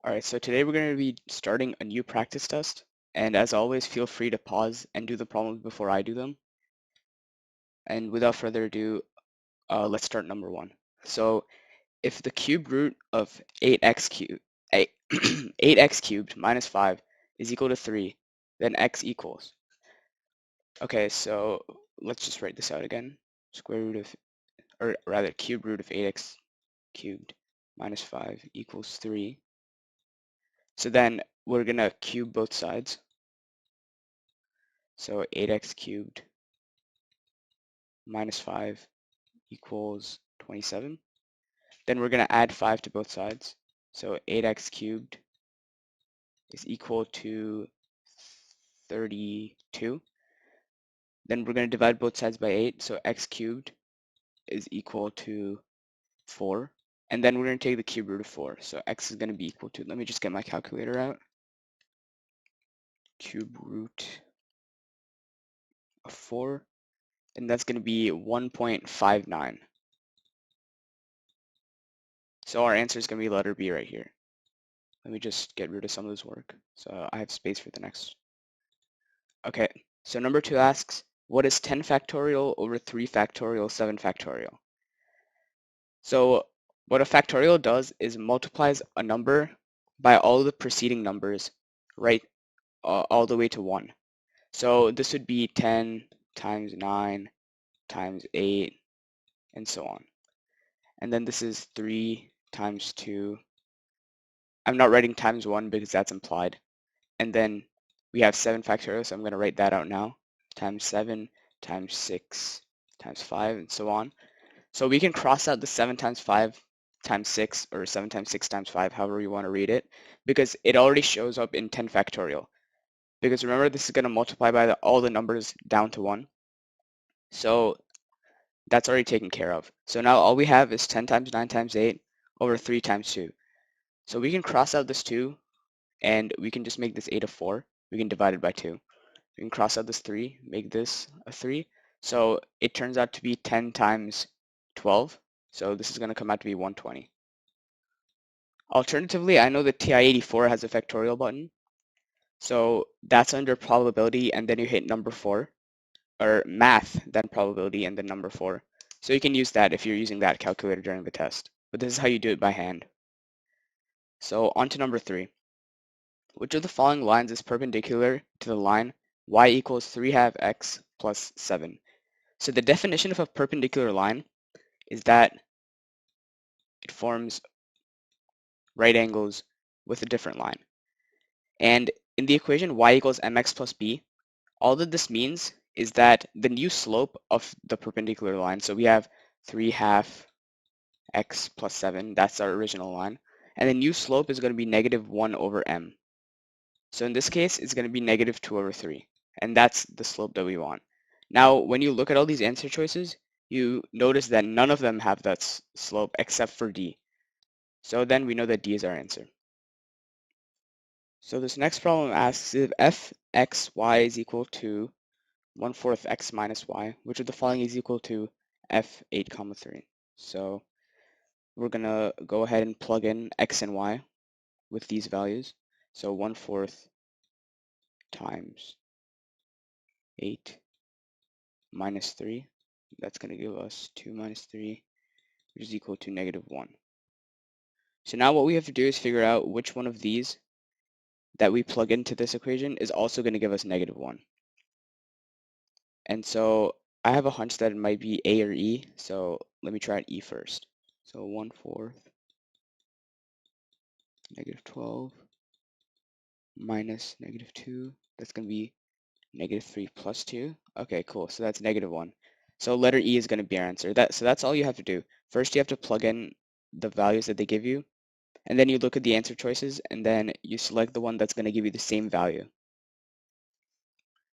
All right, so today we're going to be starting a new practice test. And as always, feel free to pause and do the problems before I do them. And without further ado, let's start number one. So if the cube root of 8x cubed, 8x cubed minus 5 is equal to 3, then x equals. Okay, so let's just write this out again. Square root of, or rather cube root of 8x cubed minus 5 equals 3. So then we're going to cube both sides. So 8x cubed minus 5 equals 27. Then we're going to add 5 to both sides. So 8x cubed is equal to 32. Then we're going to divide both sides by 8. So x cubed is equal to 4. And then we're going to take the cube root of 4. So x is going to be equal to, let me just get my calculator out. Cube root of 4. And that's going to be 1.59. So our answer is going to be letter B right here. Let me just get rid of some of this work so I have space for the next. Okay, so number 2 asks, what is 10 factorial over 3 factorial 7 factorial? So what a factorial does is multiplies a number by all the preceding numbers, right, all the way to 1. So this would be 10 times 9 times 8 and so on. And then this is 3 times 2. I'm not writing times 1 because that's implied. And then we have 7 factorial, so I'm going to write that out now. Times 7 times 6 times 5 and so on. So we can cross out the 7 times 5 times 6 or 7 times 6 times 5, however you want to read it, because it already shows up in 10 factorial. Because remember, this is going to multiply by all the numbers down to 1. So that's already taken care of. So now all we have is 10 times 9 times 8 over 3 times 2. So we can cross out this 2, and we can just make this 8 a 4. We can divide it by 2. We can cross out this 3, make this a 3. So it turns out to be 10 times 12. So this is going to come out to be 120. Alternatively, I know the TI-84 has a factorial button. So that's under probability, and then you hit number 4. Or math, then probability, and then number 4. So you can use that if you're using that calculator during the test. But this is how you do it by hand. So on to number 3. Which of the following lines is perpendicular to the line y equals 3/2 x plus 7? So the definition of a perpendicular line is that it forms right angles with a different line. And in the equation y equals mx plus b, all that this means is that the new slope of the perpendicular line, so we have 3/2 x plus 7, that's our original line, and the new slope is going to be negative 1 over m. So in this case, it's going to be negative 2 over 3, and that's the slope that we want. Now, when you look at all these answer choices, you notice that none of them have that slope except for D. So then we know that D is our answer. So this next problem asks if fxy is equal to 1/4 x minus y, which of the following is equal to f8 comma 3. So we're going to go ahead and plug in x and y with these values. So 1/4 times 8 minus 3. That's going to give us 2 minus 3, which is equal to negative 1. So now what we have to do is figure out which one of these that we plug into this equation is also going to give us negative 1. And so I have a hunch that it might be A or E, so let me try E first. So 1/4 negative 12 minus negative 2, that's going to be negative 3 plus 2. Okay, cool, so that's negative 1. So letter E is going to be our answer. So that's all you have to do. First, you have to plug in the values that they give you, and then you look at the answer choices, and then you select the one that's going to give you the same value.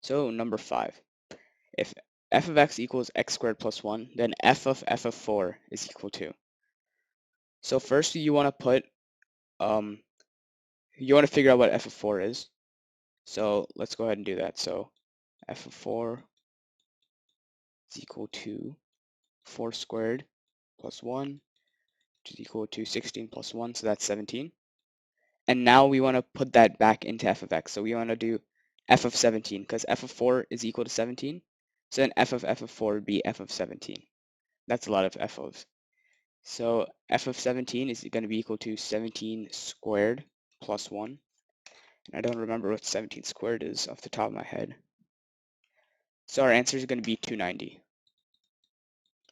So number 5, if f of x equals x squared plus 1, then f of 4 is equal to. So first you want to put, you want to figure out what f of 4 is. So let's go ahead and do that. So f of 4 is equal to 4 squared plus 1, which is equal to 16 plus 1, so that's 17. And now we want to put that back into f of x. So we want to do f of 17 because f of 4 is equal to 17. So then f of 4 would be f of 17. That's a lot of f ofs. So f of 17 is going to be equal to 17 squared plus 1. And I don't remember what 17 squared is off the top of my head. So our answer is going to be 290,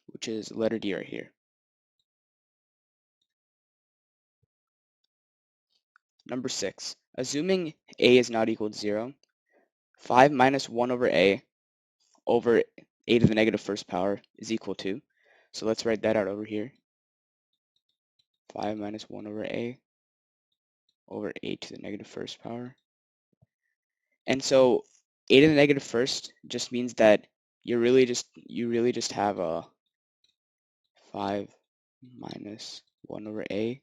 which is letter D right here. Number 6. Assuming a is not equal to 0, 5 minus 1 over a to the negative first power is equal to. So let's write that out over here. 5 minus 1 over a to the negative first power. And so a to the negative first just means that you really just have a 5 minus 1 over a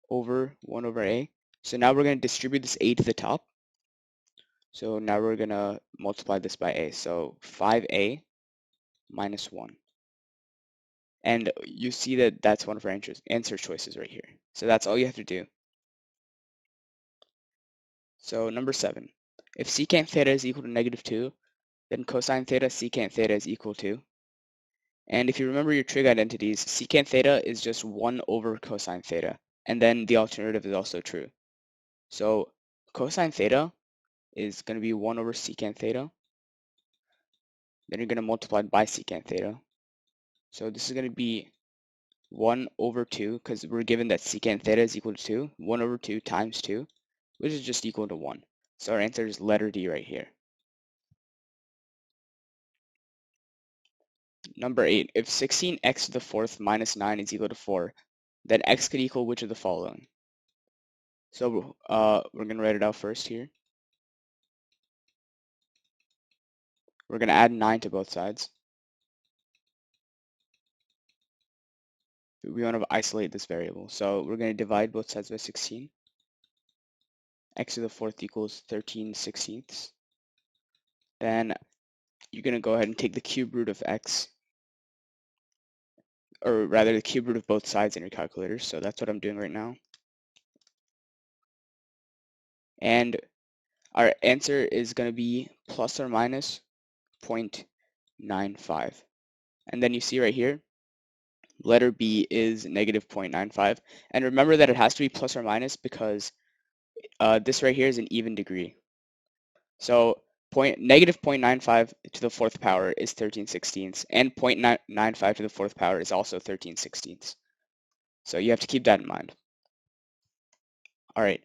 over 1 over a. So now we're going to distribute this a to the top. So now we're going to multiply this by a. So 5a minus 1. And you see that that's one of our answer choices right here. So that's all you have to do. So number 7. If secant theta is equal to negative 2, then cosine theta secant theta is equal to. And if you remember your trig identities, secant theta is just 1 over cosine theta. And then the alternative is also true. So cosine theta is going to be 1 over secant theta. Then you're going to multiply by secant theta. So this is going to be 1 over 2, because we're given that secant theta is equal to 2. 1 over 2 times 2, which is just equal to 1. So our answer is letter D right here. Number 8. If 16x to the fourth minus 9 is equal to 4, then x could equal which of the following? So we're going to write it out first here. We're going to add 9 to both sides. We want to isolate this variable. So we're going to divide both sides by 16. X to the fourth equals 13/16. Then you're going to go ahead and take the cube root of x, or rather the cube root of both sides in your calculator. So that's what I'm doing right now. And our answer is going to be plus or minus 0.95. And then you see right here, letter B is negative 0.95. And remember that it has to be plus or minus because this right here is an even degree. So negative 0.95 to the fourth power is 13/16, and 0.95 to the fourth power is also 13/16. So you have to keep that in mind. All right,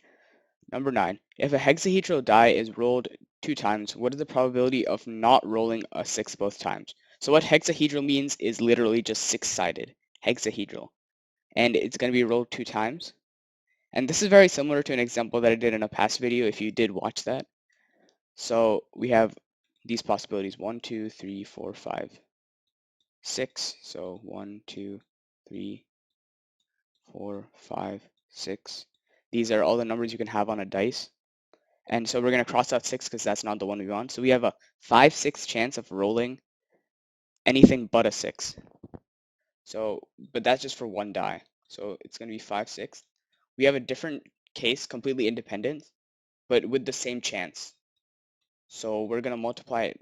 number 9. If a hexahedral die is rolled 2 times, what is the probability of not rolling a 6 both times? So what hexahedral means is literally just 6-sided, hexahedral. And it's going to be rolled 2 times. And this is very similar to an example that I did in a past video if you did watch that. So we have these possibilities: 1, 2, 3, 4, 5, 6. So 1, 2, 3, 4, 5, 6. These are all the numbers you can have on a dice. And so we're going to cross out 6 because that's not the one we want. So we have a 5/6 chance of rolling anything but a 6. So, but that's just for one die. So it's going to be 5/6. We have a different case, completely independent, but with the same chance. So we're going to multiply it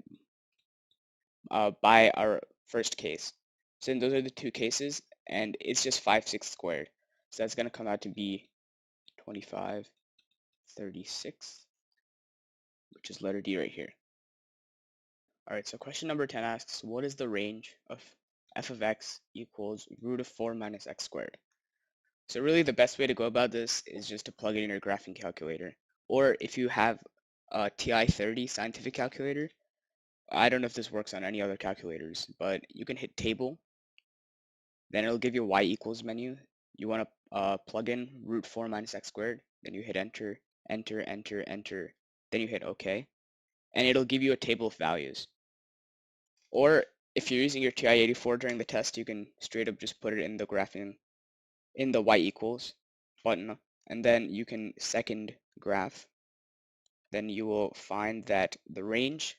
by our first case. So then those are the two cases, and it's just 5/6 squared. So that's going to come out to be 25/36, which is letter D right here. All right, so question number 10 asks, what is the range of f of x equals root of 4 minus x squared? So really the best way to go about this is just to plug it in your graphing calculator. Or if you have a TI-30 scientific calculator, I don't know if this works on any other calculators, but you can hit table, then it'll give you a y equals menu. You want to plug in root 4 minus x squared, then you hit enter, enter, enter, enter, then you hit OK, and it'll give you a table of values. Or if you're using your TI-84 during the test, you can straight up just put it in the graphing, in the y equals button, and then you can second graph. Then you will find that the range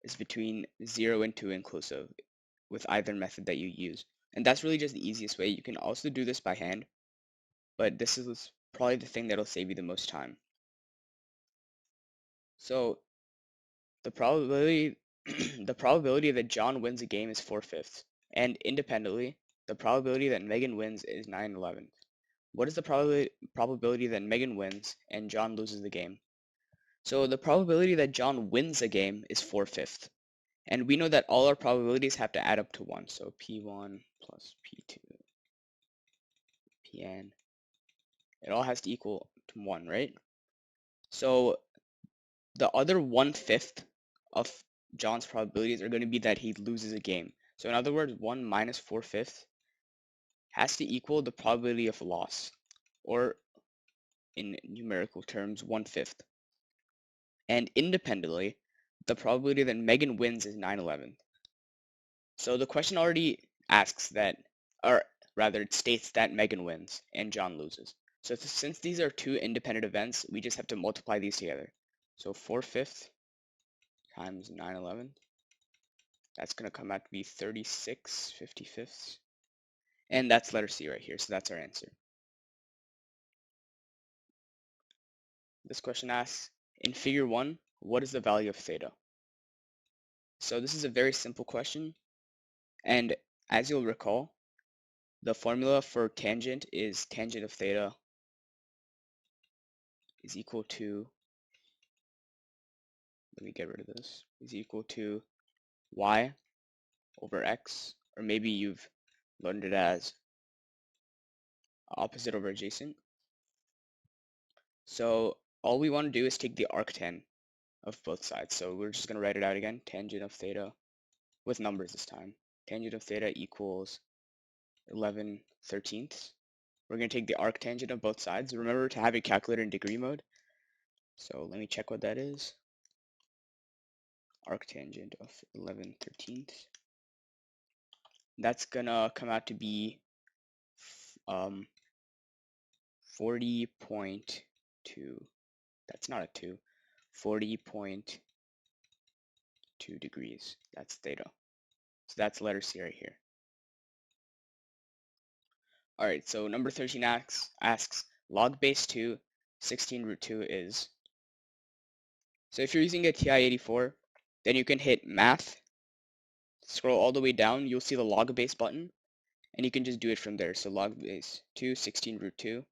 is between 0 and 2 inclusive with either method that you use. And that's really just the easiest way. You can also do this by hand, but this is probably the thing that'll save you the most time. So the probability the probability that John wins a game is 4/5, and independently, the probability that Megan wins is 9/11. What is the probability that Megan wins and John loses the game? So the probability that John wins a game is 4/5. And we know that all our probabilities have to add up to 1. So P1 plus P2, Pn. It all has to equal to 1, right? So the other 1/5 of John's probabilities are going to be that he loses a game. So in other words, 1 minus 4/5 has to equal the probability of loss, or in numerical terms, 1/5. And independently, the probability that Megan wins is 9/11. So the question already asks that, or rather it states that Megan wins and John loses. So since these are two independent events, we just have to multiply these together. So 4/5 times 9/11, that's going to come out to be 36/55. And that's letter C right here, so that's our answer. This question asks, in figure 1, what is the value of theta? So this is a very simple question, and as you'll recall, the formula for tangent is tangent of theta is equal to, let me get rid of this, is equal to y over x, or maybe you've learned it as opposite over adjacent. So all we want to do is take the arctan of both sides. So we're just going to write it out again, tangent of theta, with numbers this time. Tangent of theta equals 11/13. We're going to take the arctangent of both sides. Remember to have your calculator in degree mode. So let me check what that is. Arctangent of 11/13. That's gonna come out to be 40.2. That's not a 2. 40.2 degrees. That's theta. So that's letter C right here. Alright, so number 13 asks log base 2, 16√2 is. So if you're using a TI-84, then you can hit math, scroll all the way down, you'll see the log base button, and you can just do it from there. So log base 2, 16√2.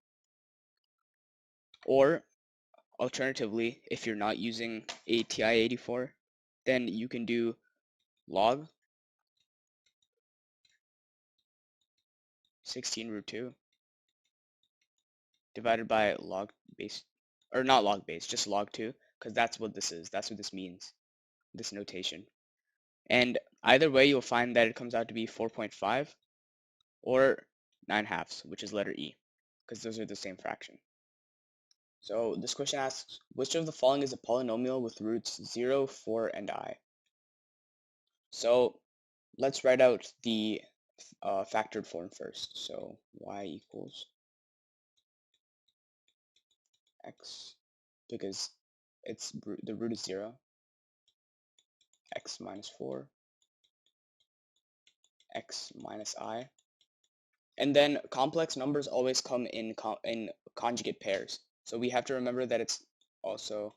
Or alternatively, if you're not using a TI-84, then you can do log 16√2 divided by log base, or not log base, just log 2, because that's what this is. That's what this means, this notation. And either way, you'll find that it comes out to be 4.5 or 9/2, which is letter E, because those are the same fraction. So this question asks, which of the following is a polynomial with roots 0, 4, and I? So let's write out the factored form first. So y equals x, because the root is 0, x minus 4, x minus I. And then complex numbers always come in conjugate pairs. So we have to remember that it's also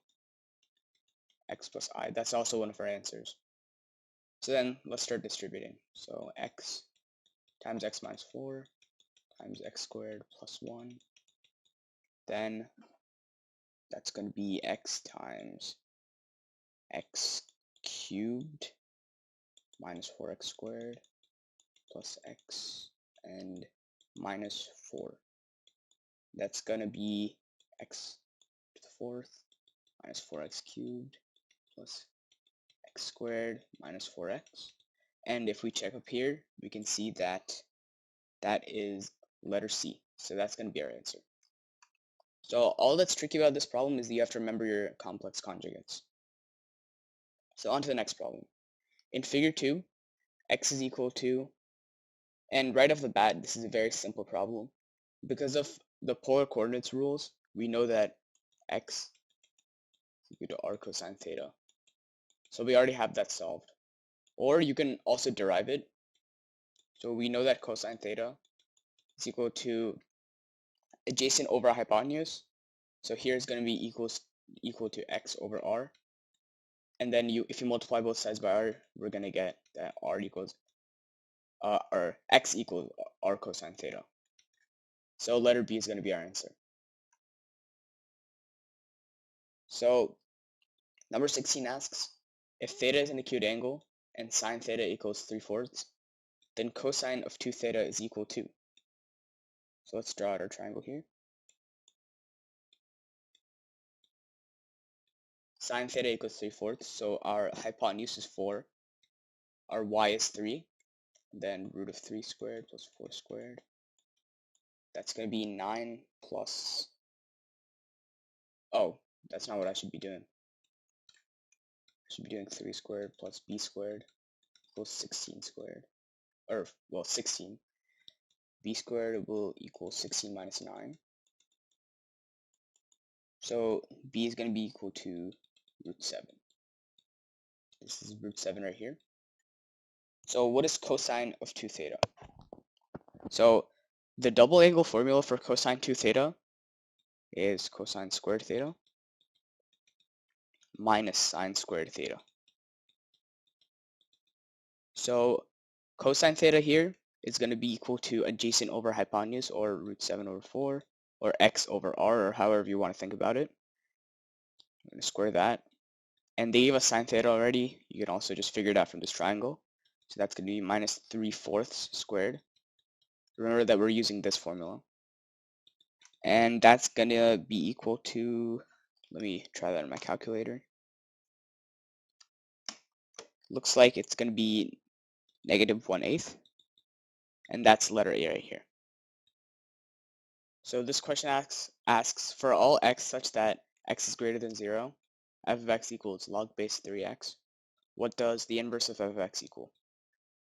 x plus I. That's also one of our answers. So then let's start distributing. So x times x minus 4 times x squared plus 1. Then that's going to be x times x cubed minus 4x squared plus x and minus 4. That's going to be x to the 4th minus 4x cubed plus x squared minus 4x. And if we check up here, we can see that that is letter C. So that's going to be our answer. So all that's tricky about this problem is that you have to remember your complex conjugates. So on to the next problem. In figure 2, x is equal to, and right off the bat, this is a very simple problem. Because of the polar coordinates rules, we know that x is equal to r cosine theta. So we already have that solved. Or you can also derive it. So we know that cosine theta is equal to adjacent over hypotenuse. So here is going to be equal to x over r. And then if you multiply both sides by r, we're going to get that r equals or x equals r cosine theta. So letter B is going to be our answer. So number 16 asks, if theta is an acute angle and sine theta equals 3/4, then cosine of 2 theta is equal to. So let's draw out our triangle here. Sine theta equals 3/4, so our hypotenuse is 4, our y is 3, then root of 3 squared plus 4 squared. That's going to be 9 plus, oh, that's not what I should be doing. I should be doing 3 squared plus b squared equals 16 squared, or, well, 16. B squared will equal 16 minus 9. So b is going to be equal to root 7. This is root 7 right here. So what is cosine of 2 theta? So the double angle formula for cosine 2 theta is cosine squared theta minus sine squared theta. So cosine theta here is going to be equal to adjacent over hypotenuse, or root 7 over 4, or x over r, or however you want to think about it. I'm going to square that. And they gave us sine theta already. You can also just figure it out from this triangle. So that's going to be minus 3/4 squared. Remember that we're using this formula. And that's going to be equal to, let me try that in my calculator. Looks like it's going to be negative 1/8. And that's letter A right here. So this question asks for all x such that x is greater than 0, f of x equals log base 3x. What does the inverse of f of x equal?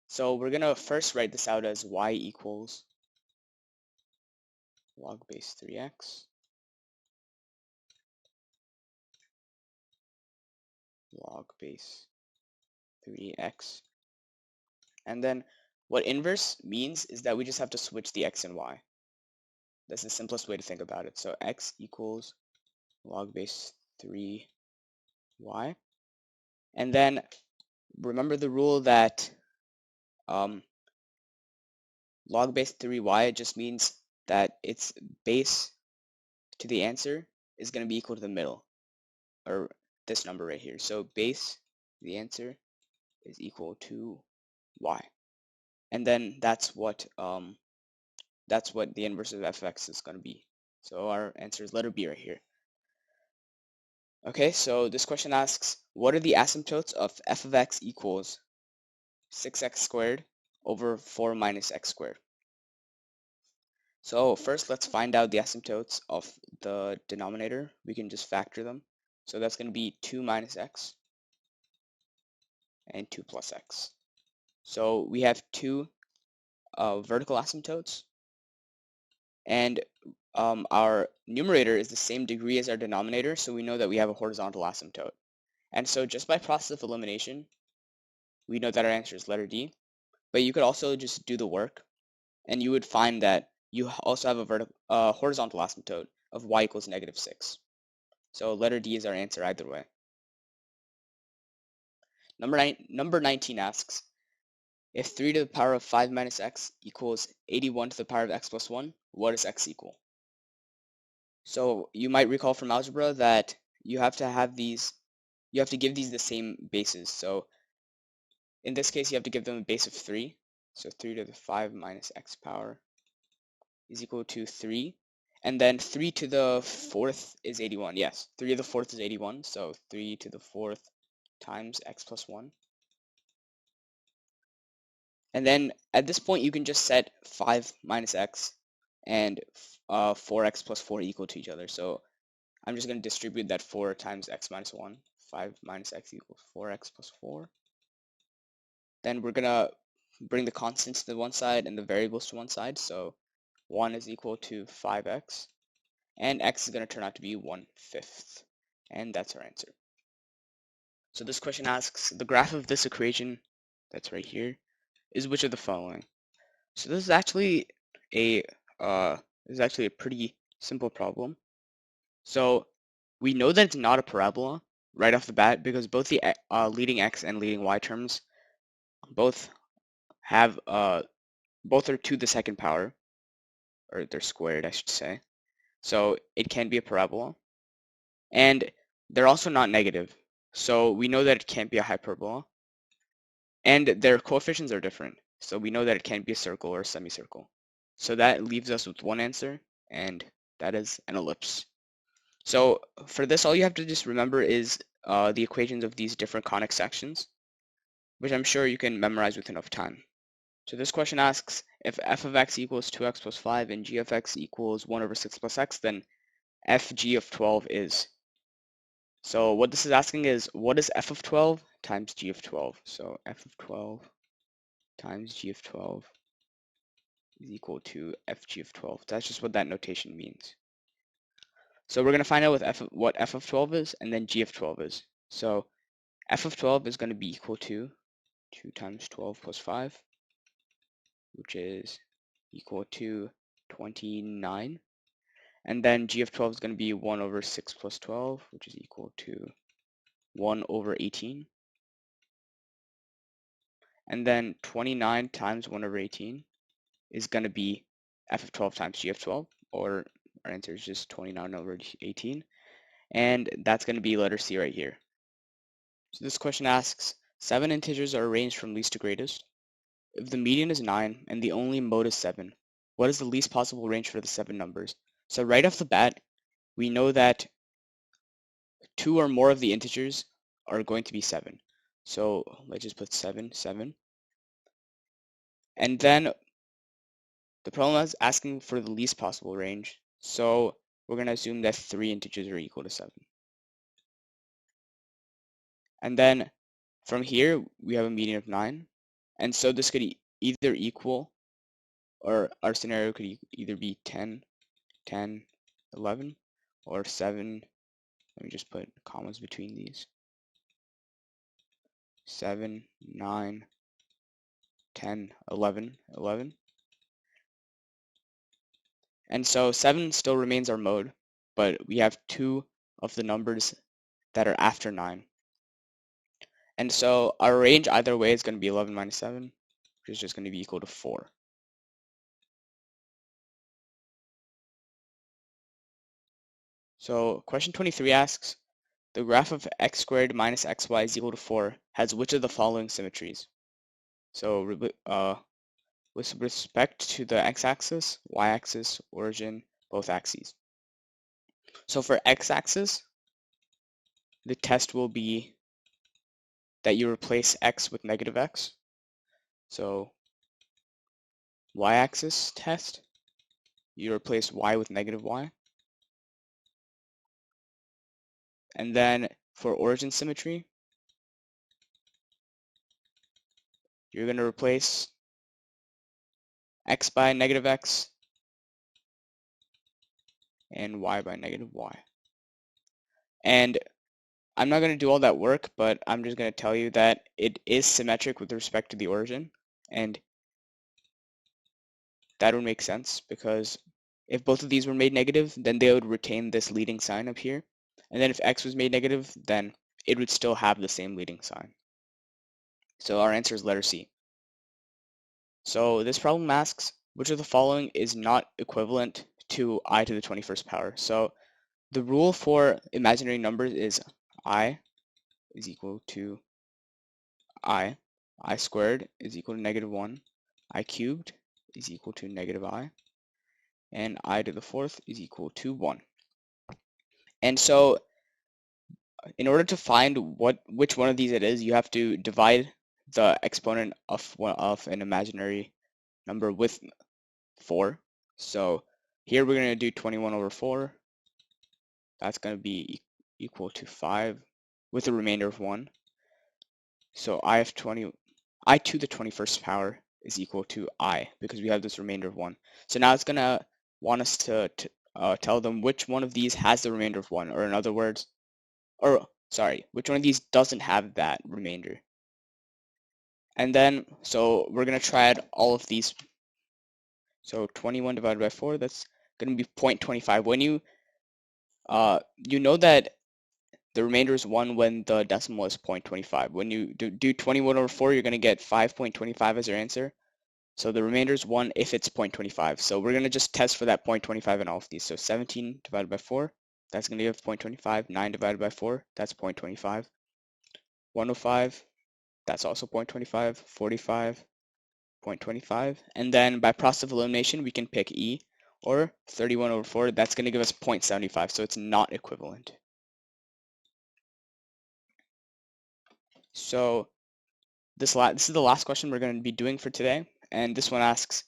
So we're going to first write this out as y equals log base 3x log base 3x. And then what inverse means is that we just have to switch the x and y. That's the simplest way to think about it. So x equals log base 3y. And then remember the rule that log base 3y just means that its base to the answer is going to be equal to the middle, or this number right here. So base, the answer, is equal to y. And then that's what the inverse of f of x is going to be. So our answer is letter B right here. Okay, so this question asks, what are the asymptotes of f of x equals 6x squared over 4 minus x squared? So first, let's find out the asymptotes of the denominator. We can just factor them. So that's going to be 2 minus x and 2 plus x. So we have two vertical asymptotes, and our numerator is the same degree as our denominator, so we know that we have a horizontal asymptote. And so just by process of elimination, we know that our answer is letter D. But you could also just do the work, and you would find that you also have a horizontal asymptote of y equals negative 6. So letter D is our answer either way. Number 19 asks, if 3 to the power of 5 minus x equals 81 to the power of x plus 1, what does x equal? So you might recall from algebra that you have to give these the same bases. So in this case, you have to give them a base of 3. So 3 to the 5 minus x power is equal to 3. And then 3 to the 4th is 81. Yes, 3 to the 4th is 81. So 3 to the 4th times x plus 1. And then at this point, you can just set 5 minus x and 4x plus 4 equal to each other. So I'm just going to distribute that 4 times x minus 1. 5 minus x equals 4x plus 4. Then we're going to bring the constants to one side and the variables to one side. So 1 is equal to 5x. And x is going to turn out to be 1/5. And that's our answer. So this question asks, the graph of this equation, that's right here, is which of the following? So this is actually a pretty simple problem. So we know that it's not a parabola right off the bat because both the leading x and leading y terms both have both are to the second power, or they're squared, I should say. So it can be a parabola. And they're also not negative. So we know that it can't be a hyperbola. And their coefficients are different. So we know that it can't be a circle or a semicircle. So that leaves us with one answer, and that is an ellipse. So for this, all you have to just remember is the equations of these different conic sections, which I'm sure you can memorize with enough time. So this question asks, if f of x equals 2x plus 5 and g of x equals 1 over 6 plus x, then f g of 12 is. So what this is asking is, what is f of 12 times g of 12? So f of 12 times g of 12 is equal to fg of 12. That's just what that notation means. So we're going to find out what f of 12 is and then g of 12 is. So f of 12 is going to be equal to 2 times 12 plus 5, which is equal to 29. And then g of 12 is going to be 1 over 6 plus 12, which is equal to 1 over 18. And then 29 times 1 over 18 is going to be f of 12 times g of 12, or our answer is just 29 over 18. And that's going to be letter C right here. So this question asks, 7 integers are arranged from least to greatest. If the median is 9 and the only mode is 7, what is the least possible range for the 7 numbers? So right off the bat, we know that 2 or more of the integers are going to be 7. So let's just put 7, 7. And then the problem is asking for the least possible range. So we're going to assume that 3 integers are equal to 7. And then from here, we have a median of 9. And so this could either equal, or our scenario could either be 10, 10, 11, or 7. Let me just put commas between these. 7, 9, 10, 11, 11. And so 7 still remains our mode, but we have 2 of the numbers that are after 9. And so our range either way is going to be 11 minus 7, which is just going to be equal to 4. So question 23 asks, the graph of x squared minus xy is equal to 4 has which of the following symmetries? So with respect to the x-axis, y-axis, origin, both axes. So for x-axis, the test will be that you replace x with negative x. So y-axis test, you replace y with negative y. And then for origin symmetry, you're going to replace x by negative x and y by negative y. And I'm not going to do all that work, but I'm just going to tell you that it is symmetric with respect to the origin. And that would make sense because if both of these were made negative, then they would retain this leading sign up here. And then if x was made negative, then it would still have the same leading sign. So our answer is letter C. So this problem asks, which of the following is not equivalent to I to the 21st power? So the rule for imaginary numbers is I is equal to I squared is equal to negative 1, I cubed is equal to negative I, and I to the 4th is equal to 1. And so in order to find which one of these it is, you have to divide the exponent of an imaginary number with 4. So here we're going to do 21 over 4. That's going to be equal to 5 with a remainder of 1. So I to the 21st power is equal to I because we have this remainder of 1. So now it's going to want us to tell them which one of these has the remainder of 1, or in other words, which one of these doesn't have that remainder. And then, so we're going to try out all of these. So 21 divided by 4, that's going to be 0.25. When you know that the remainder is 1 when the decimal is 0.25. When you do 21 over 4, you're going to get 5.25 as your answer. So the remainder is 1 if it's 0.25. So we're going to just test for that 0.25 in all of these. So 17 divided by 4, that's going to give 0.25. 9 divided by 4, that's 0.25. 105, that's also 0.25. 45, 0.25. And then by process of elimination, we can pick E, or 31 over 4, that's going to give us 0.75. So it's not equivalent. So this is the last question we're going to be doing for today. And this one asks,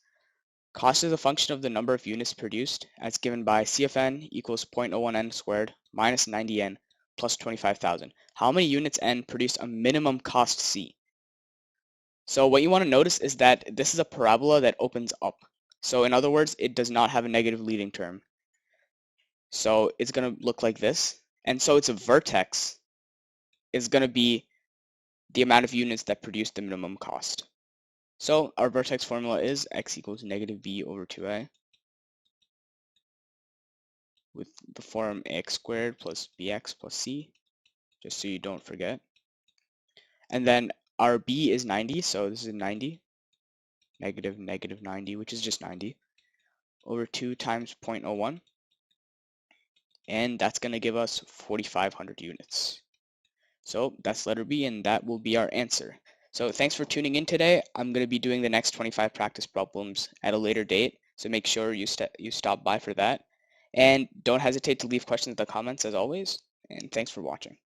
cost is a function of the number of units produced as given by CFN equals 0.01n squared minus 90n plus 25,000. How many units n produce a minimum cost C? So what you want to notice is that this is a parabola that opens up. So in other words, it does not have a negative leading term. So it's going to look like this. And so its a vertex is going to be the amount of units that produce the minimum cost. So our vertex formula is x equals negative b over 2a with the form ax squared plus bx plus c, just so you don't forget. And then our b is 90, so this is 90, negative 90, which is just 90, over 2 times 0.01. And that's going to give us 4,500 units. So that's letter B, and that will be our answer. So thanks for tuning in today. I'm going to be doing the next 25 practice problems at a later date, so make sure you stop by for that. And don't hesitate to leave questions in the comments as always, and thanks for watching.